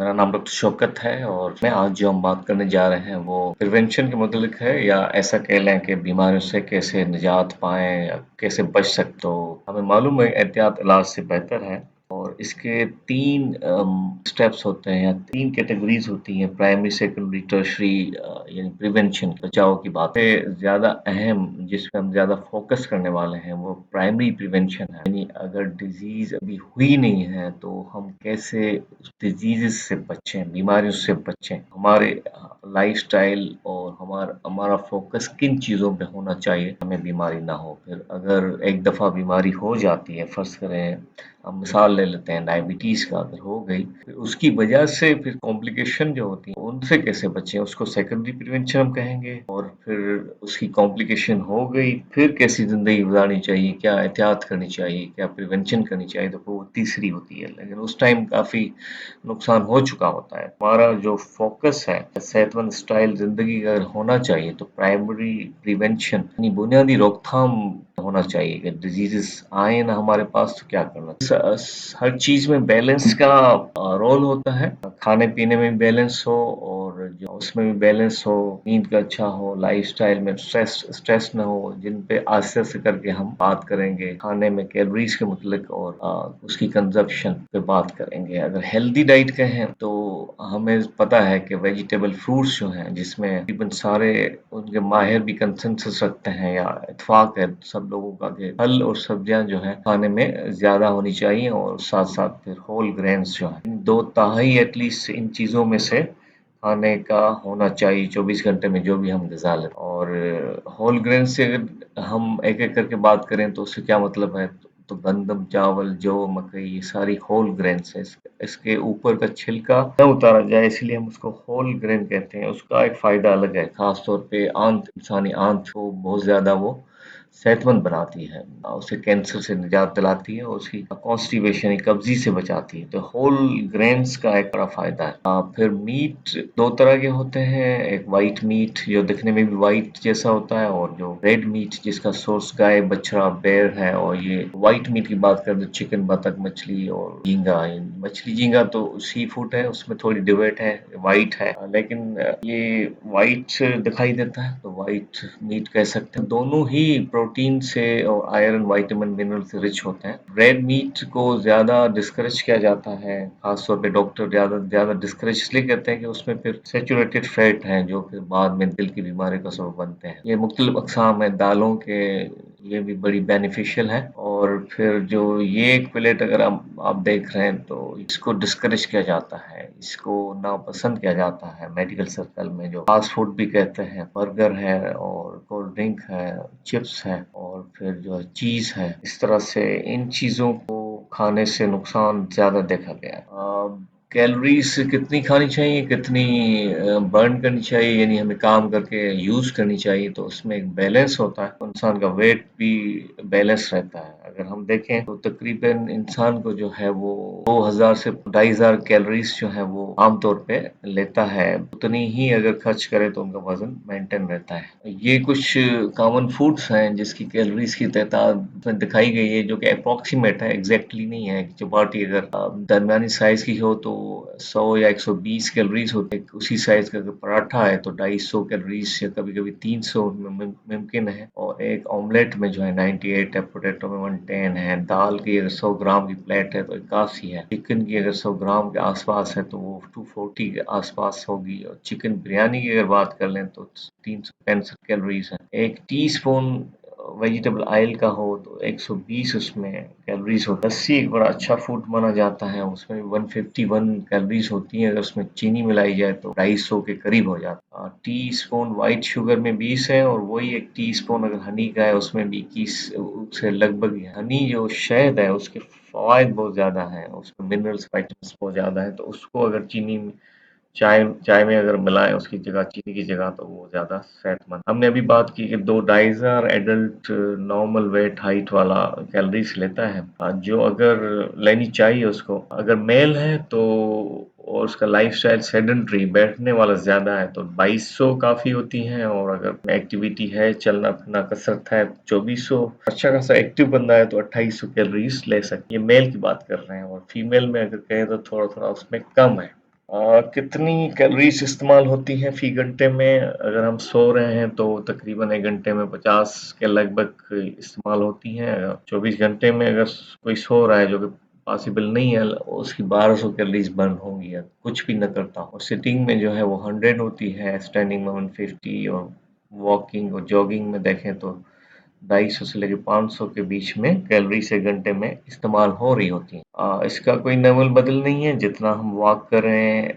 मेरा नाम डॉक्टर शौकत है और मैं आज जो हम बात करने जा रहे हैं वो प्रिवेंशन के मुतल्लिक है, या ऐसा कह लें कि बीमारियों से कैसे निजात पाएँ या कैसे बच सकते। तो हमें मालूम है एहतियात इलाज से बेहतर है, और इसके 3 स्टेप्स होते हैं या 3 कैटेगरीज़ होती हैं: प्राइमरी, सेकेंडरी, टर्शियरी, यानी प्रिवेंशन बचाव की बातें। ज़्यादा अहम जिस पे हम ज़्यादा फोकस करने वाले हैं वो प्राइमरी प्रिवेंशन है, यानी अगर डिज़ीज़ अभी हुई नहीं है तो हम कैसे उस डिजीज़ से बचें, बीमारियों से बचें। हमारे लाइफ़स्टाइल और हमारा फ़ोकस किन चीज़ों पे होना चाहिए हमें बीमारी ना हो। फिर अगर एक दफ़ा बीमारी हो जाती है, फ़र्ज़ करें हम मिसाल ले लेते हैं डायबिटीज़ का, अगर हो गई फिर उसकी वजह से फिर कॉम्प्लिकेशन जो होती है उनसे कैसे बचें, उसको सेकेंडरी प्रिवेंशन हम कहेंगे। और फिर उसकी कॉम्प्लिकेशन हो गई फिर कैसी ज़िंदगी गुजारनी चाहिए, क्या एहतियात करनी चाहिए, क्या प्रिवेंशन करनी चाहिए, तो वो तीसरी होती है। लेकिन उस टाइम काफ़ी नुकसान हो चुका होता है। हमारा जो फ़ोकस है सेहतमंद स्टाइल ज़िंदगी का अगर होना चाहिए तो प्राइमरी प्रिवेंशन यानी बुनियादी रोकथाम होना चाहिए कि डिजीज़ेज़ आए ना हमारे पास तो क्या करना। हर चीज़ में बैलेंस का रोल होता है। खाने-पीने में भी बैलेंस हो और जो उसमें भी बैलेंस हो, नींद का अच्छा हो, लाइफ़स्टाइल में स्ट्रेस स्ट्रेस ना हो, जिन पे आस्ते-आस्ते करके हम बात करेंगे। खाने में कैलोरीज़ के मुतल्लिक और उसकी कंज़प्शन पे बात करेंगे। अगर हेल्दी डाइट कहें तो हमें पता है कि वेजिटेबल फ्रूट्स जो हैं जिसमें तकरीबन सारे उनके माहिर भी कंसेंसस रखते हैं या इत्तेफाक है सब लोगों का कि फल और सब्जियां जो है खाने में ज़्यादा होनी चाहिए, और साथ-साथ फिर होल ग्रेन्स जो हैं 2 तिहाई एटलीस्ट इन चीज़ों में से खाने का होना चाहिए 24 घंटे में जो भी हम ग़िज़ा लें। और होल ग्रेन से अगर हम एक-एक करके बात करें तो उससे क्या मतलब है, तो गंदम, चावल, जौ, मकई ये सारी होल ग्रेन्स है। इसके ऊपर का छिलका न उतारा जाए इसलिए हम उसको होल ग्रेन कहते हैं। उसका एक फ़ायदा अलग है, ख़ास तौर पे इंसानी आँत को बहुत ज़्यादा वो सेहतमंद बनाती है, उसे कैंसर से निजात दिलाती है और उसकी कॉन्स्टिपेशन यानी कब्ज़ी से बचाती है। तो होल ग्रेन्स का एक बड़ा फ़ायदा है। फिर मीट 2 तरह के होते हैं, एक व्हाइट मीट जो दिखने में भी व्हाइट जैसा होता है, और जो रेड मीट जिसका सोर्स गाय, बछड़ा, बेर है। और ये व्हाइट मीट की बात करें तो चिकन, बतख, मछली और झींगा। मछली झींगा तो सी फूड है, उसमें थोड़ी डिबेट है, व्हाइट है, लेकिन ये व्हाइट दिखाई देता है तो व्हाइट मीट कह सकते हैं। दोनों ही प्रोटीन से और आयरन, विटामिन, मिनरल से रिच होते हैं। रेड मीट को ज़्यादा डिस्करेज किया जाता है, खास तौर पे डॉक्टर ज़्यादा डिस्करेज इसलिए कहते हैं कि उसमें फिर सैचुरेटेड फैट हैं जो फिर बाद में दिल की बीमारी का सबब बनते हैं। ये मुख्तलिफ अक़साम है दालों के, ये भी बड़ी बेनिफिशियल है। और फिर जो ये एक प्लेट अगर आप देख रहे हैं तो इसको डिस्करेज किया जाता है, इसको नापसंद किया जाता है मेडिकल सर्कल में, जो फास्ट फूड भी कहते हैं। बर्गर है और कोल्ड ड्रिंक है, चिप्स है और फिर जो है चीज़ है। इस तरह से इन चीज़ों को खाने से नुकसान ज़्यादा देखा गया है। कैलोरीज़ कितनी खानी चाहिए, कितनी बर्न करनी चाहिए, यानी हमें काम करके यूज़ करनी चाहिए, तो उसमें एक बैलेंस होता है। इंसान का वेट भी बैलेंस रहता है। अगर हम देखें तो तकरीबन इंसान को जो है वो 2000 से 2500 कैलोरीज़ जो है वो आम तौर पे लेता है। उतनी ही अगर खर्च करे तो उनका वज़न मेंटेन रहता है। ये कुछ कॉमन फूड्स हैं जिसकी कैलोरीज़ की तादाद में दिखाई गई है, जो कि अप्रॉक्सिमेट है, एग्ज़ैक्टली नहीं है। चपाती अगर दरमियानी साइज़ की हो तो 100 या 120 कैलोरीज़ होती है। उसी साइज़ का अगर पराठा है तो 250 कैलोरीज़ या कभी-कभी 300 मुमकिन है। और एक ऑमलेट में जो है 98 है, पोटैटो में 110 है, दाल की अगर 100 ग्राम की प्लेट है तो 81 है, चिकन की अगर 100 ग्राम के आस-पास है तो वो 240 के आस-पास होगी, और चिकन बिरयानी की अगर बात कर लें तो 365 कैलोरीज़ है। 1 टीस्पून वेजिटेबल ऑयल का हो तो 120 उसमें कैलोरीज़ हो। लस्सी एक बड़ा अच्छा फूड माना जाता है, उसमें 151 कैलोरीज़ होती हैं, अगर उसमें चीनी मिलाई जाए तो 250 के करीब हो जाता है। टीस्पून व्हाइट शुगर में 20 है, और वही 1 टीस्पून अगर हनी का है उसमें भी 21 से लगभग। हनी जो शहद है उसके फ़वाइद बहुत ज़्यादा हैं, उसमें मिनरल्स, विटामिन्स बहुत ज़्यादा है, तो उसको अगर चाय चाय में अगर मिलाएँ उसकी जगह, चीनी की जगह, तो वो ज़्यादा सेहतमंद। हमने अभी बात की कि 2-2.5 एडल्ट नॉर्मल वेट हाइट वाला कैलोरीज़ लेता है, जो अगर लेनी चाहिए उसको। अगर मेल है तो और उसका लाइफ़स्टाइल सेडेंटरी बैठने वाला ज़्यादा है तो 2200 काफ़ी होती हैं, और अगर एक्टिविटी है, चलना-फिरना, कसरत है, 2400। अच्छा खासा एक्टिव बंदा है तो 2800 कैलोरीज़ ले सकती है। ये मेल की बात कर रहे हैं, और फीमेल में अगर कहें तो थोड़ा-थोड़ा उसमें कम है। कितनी कैलोरीज इस्तेमाल होती हैं फी घंटे में? अगर हम सो रहे हैं तो तकरीबन 1 घंटे में 50 के लगभग इस्तेमाल होती हैं। 24 घंटे में अगर कोई सो रहा है, जो कि पॉसिबल नहीं है, उसकी 1200 कैलोरीज बर्न होंगी अगर कुछ भी न करता हो। सिटिंग में जो है वो 100 होती है, स्टैंडिंग में 150, और वॉकिंग और जॉगिंग में देखें तो 250 से लेके 500 के बीच में कैलोरी से घंटे में इस्तेमाल हो रही होती हैं। इसका कोई नवल बदल नहीं है, जितना हम वॉक करें,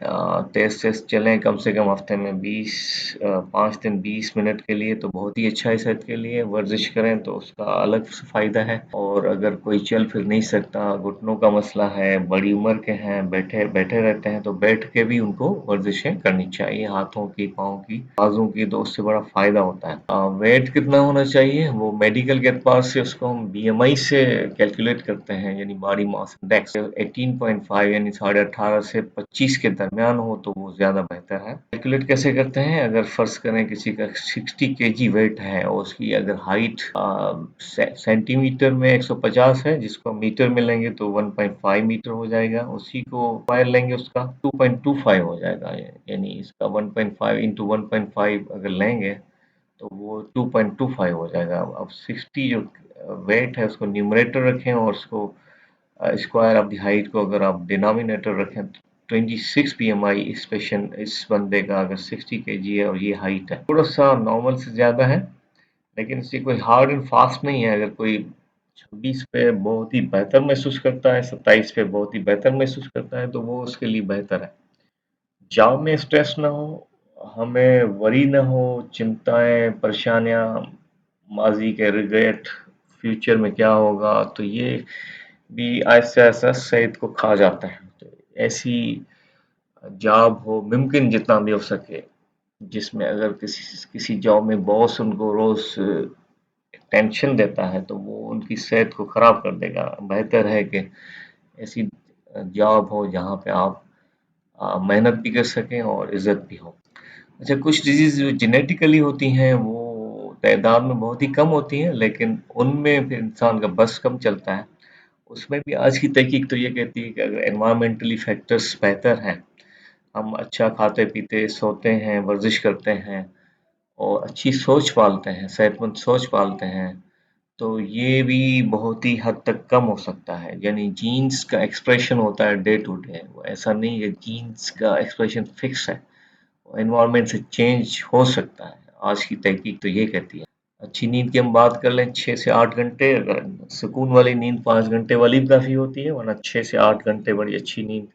तेज तेज चलें, कम से कम हफ्ते में 5 दिन 20 मिनट के लिए, तो बहुत ही अच्छा है सेहत के लिए। वर्जिश करें तो उसका अलग से फ़ायदा है। और अगर कोई चल फिर नहीं सकता, घुटनों का मसला है, बड़ी उम्र के हैं, बैठे बैठे रहते हैं, तो बैठ के भी उनको वर्जिशें करनी चाहिए, हाथों की, पाँव की, बाजू की, तो उससे बड़ा फ़ायदा होता है। वेट कितना होना चाहिए? वो मेडिकल के एतबार से उसको हम बीएमआई से कैलकुलेट करते हैं, यानी बॉडी मास इंडेक्स। 18.5 यानी 18.5 से 25 के दरमियान हो तो वो ज़्यादा बेहतर है। कैलकुलेट कैसे करते हैं? अगर फ़र्ज़ करें किसी का 60 केजी वेट है और उसकी अगर हाइट सेंटीमीटर में 150 है, जिसको हम मीटर में लेंगे तो 1.5 मीटर हो जाएगा। उसी को स्क्वायर लेंगे, उसका 2.25 हो जाएगा। यानी इसका 1.5 इंटू 1.5 अगर लेंगे तो वो 2.25 हो जाएगा। अब 60 जो वेट है उसको न्यूमरेटर रखें, और उसको स्क्वायर ऑफ द हाइट को अगर आप डिनोमिनेटर रखें तो 26 पीएमआई इस पेशेंट, इस बंदे का अगर 60 केजी है और ये हाइट है, थोड़ा सा नॉर्मल से ज़्यादा है, लेकिन इससे कोई हार्ड एंड फास्ट नहीं है। अगर कोई 26 पे बहुत ही बेहतर महसूस करता है, 27 पे बहुत ही बेहतर महसूस करता है, तो वो उसके लिए बेहतर है। जॉब में स्ट्रेस ना हो, हमें वरी ना हो, चिंताएं, परेशानियां, माजी के रिग्रेट, फ्यूचर में क्या होगा, तो ये भी ऐसा ऐसा सेहत को खा जाता है। तो ऐसी जॉब हो मुमकिन जितना भी हो सके, जिसमें अगर किसी किसी जॉब में बॉस उनको रोज टेंशन देता है तो वो उनकी सेहत को खराब कर देगा। बेहतर है कि ऐसी जॉब हो जहाँ पे आप मेहनत भी कर सकें और इज्जत भी हो। अच्छा, कुछ डिजीज जो जेनेटिकली होती हैं वो तादाद में बहुत ही कम होती हैं, लेकिन उनमें फिर इंसान का बस कम चलता है। उसमें भी आज की तहकीक तो ये कहती है कि अगर एनवायरमेंटली फैक्टर्स बेहतर हैं, हम अच्छा खाते पीते, सोते हैं, वर्जिश करते हैं और अच्छी सोच पालते हैं, सेहतमंद सोच पालते हैं, तो ये भी बहुत ही हद तक कम हो सकता है। यानी जीन्स का एक्सप्रेशन होता है डे टू डे, वो ऐसा नहीं है जीन्स का एक्सप्रेशन फिक्स है, एनवायरनमेंट से चेंज हो सकता है। आज की तहकीक तो ये कहती है। अच्छी नींद की हम बात कर लें, 6 से 8 घंटे, अगर सुकून वाली नींद 5 घंटे वाली भी काफ़ी होती है, वरना 6 से 8 घंटे बड़ी अच्छी नींद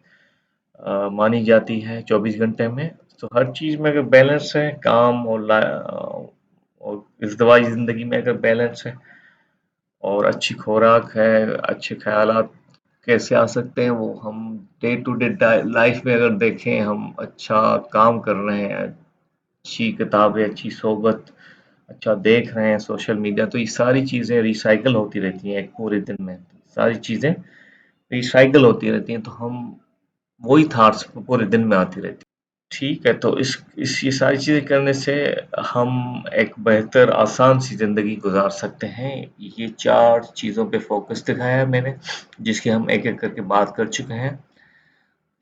मानी जाती है 24 घंटे में। तो हर चीज़ में अगर बैलेंस है, काम और इज़्दिवाजी ज़िंदगी में अगर बैलेंस है और अच्छी खुराक है, अच्छे ख़यालात कैसे आ सकते हैं, वो हम डे टू डे लाइफ में अगर देखें, हम अच्छा काम कर रहे हैं, अच्छी किताबें, अच्छी सोबत, अच्छा देख रहे हैं सोशल मीडिया, तो ये सारी चीज़ें रिसाइकल होती रहती हैं एक पूरे दिन में। सारी चीज़ें रिसाइकल होती रहती हैं, तो हम वही थॉट्स पूरे दिन में आती रहती हैं। ठीक है, तो इस ये सारी चीज़ें करने से हम एक बेहतर आसान सी ज़िंदगी गुज़ार सकते हैं। ये 4 चीज़ों पे फ़ोकस दिखाया है मैंने, जिसकी हम एक-एक करके बात कर चुके हैं।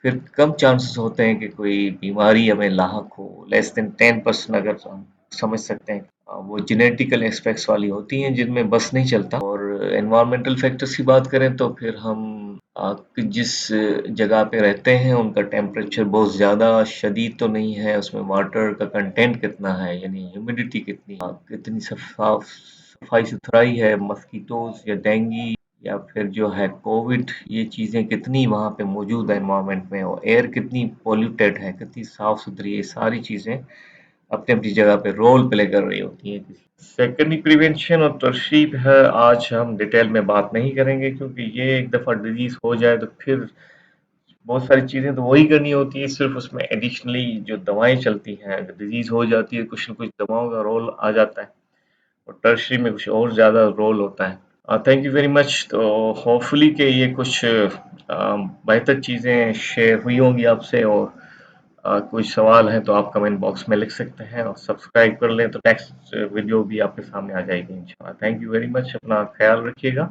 फिर कम चांसेस होते हैं कि कोई बीमारी हमें लाहक हो, लेस देन 10% अगर हम समझ सकते हैं। वो जेनेटिकल एस्पेक्ट्स वाली होती हैं जिनमें बस नहीं चलता। और एनवायरमेंटल फैक्टर्स की बात करें तो फिर हम जिस जगह पे रहते हैं उनका टेम्परेचर बहुत ज़्यादा शदीद तो नहीं है, उसमें वाटर का कंटेंट कितना है, यानी ह्यूमिडिटी कितनी है, कितनी सफाई सुथराई है, मस्कीटोज या डेंगू या फिर जो है कोविड, ये चीज़ें कितनी वहाँ पे मौजूद है एनवायरनमेंट में, और एयर कितनी पॉल्यूटेड है, कितनी साफ़ सुथरी है, ये सारी चीज़ें अपनी अपनी जगह पे रोल प्ले कर रही होती हैं। सेकेंडरी प्रिवेंशन और टर्शरी है, आज हम डिटेल में बात नहीं करेंगे, क्योंकि ये एक दफ़ा डिजीज़ हो जाए तो फिर बहुत सारी चीज़ें तो वही करनी होती है, सिर्फ उसमें एडिशनली जो दवाएं चलती हैं, अगर डिजीज़ हो जाती है कुछ न कुछ दवाओं का रोल आ जाता है, और टर्शरी में कुछ और ज़्यादा रोल होता है। Thank you very much. तो होपफुली कि ये कुछ बेहतर चीज़ें शेयर हुई होंगी आपसे, और कोई सवाल है तो आप कमेंट बॉक्स में लिख सकते हैं, और सब्सक्राइब कर लें तो नेक्स्ट वीडियो भी आपके सामने आ जाएगी इंशाल्लाह। थैंक यू वेरी मच, अपना ख्याल रखिएगा।